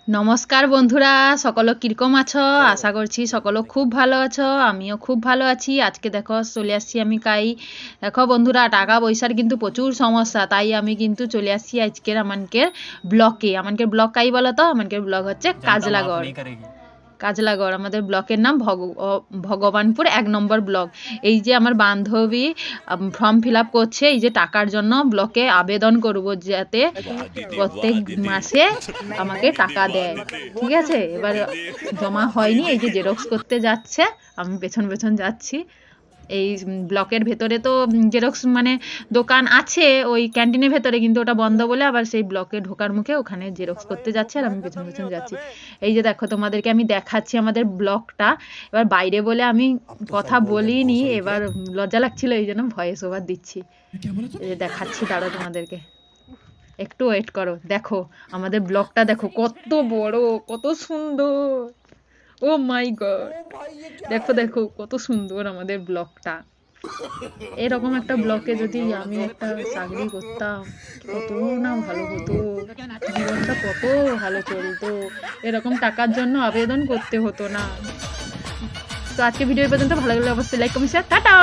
নমস্কার বন্ধুরা, সকল কিরকম আছো? আশা করছি সকল খুব ভালো আছো। আমিও খুব ভালো আছি। আজকে দেখো চলে আসছি আমি দেখো বন্ধুরা, টাকা পয়সার কিন্তু প্রচুর সমস্যা, তাই আমি কিন্তু চলে আসছি আজকের আমানকের ব্লকে। আমানকের ব্লক কাই বলো তো? আমানকের ব্লক হচ্ছে কাজলাগড়। কাজলাগড় আমাদের ব্লকের নাম ভগবানপুর 1 নম্বর ব্লক। এই যে আমার বান্ধবী ফর্ম ফিল আপ করছে এই যে টাকার জন্য, ব্লকে আবেদন করব যাতে প্রত্যেক মাসে আমাকে টাকা দেয়। ঠিক আছে, এবার জমা হয়নি, এই যে জেরক্স করতে যাচ্ছে, আমি পেছন পেছন যাচ্ছি। এই ব্লকের ভেতরে তো জেরক্স মানে দোকান আছে ওই ক্যান্টিনের ভেতরে, কিন্তু ওটা বন্ধ বলে আবার সেই ব্লকে ঢোকার মুখে ওখানে জেরক্স করতে যাচ্ছে আর আমি পেছন পেছন যাচ্ছি। এই যে দেখো তোমাদেরকে আমি দেখাচ্ছি আমাদের ব্লকটা। এবার বাইরে বলে আমি কথা বলিনি, এবার লজ্জা লাগছিল এই জন্য ভয়েস ওভার দিচ্ছি। এই যে দেখাচ্ছি, দাঁড়াও তোমাদেরকে একটু ওয়েট করো। দেখো আমাদের ব্লকটা দেখো কত বড়, কত সুন্দর। ও মাই গড, দেখো দেখো কত সুন্দর আমাদের ব্লকটা। এরকম একটা ব্লকে যদি আমি একটা চাকরি করতাম কত না ভালো হতো, জীবনটা কত ভালো চলতো, এরকম টাকার জন্য আবেদন করতে হতো না। তো আজকে ভিডিও পর্যন্ত, ভালো লাগলে অবশ্যই লাইক কমেন্ট শেয়ার, টাটা।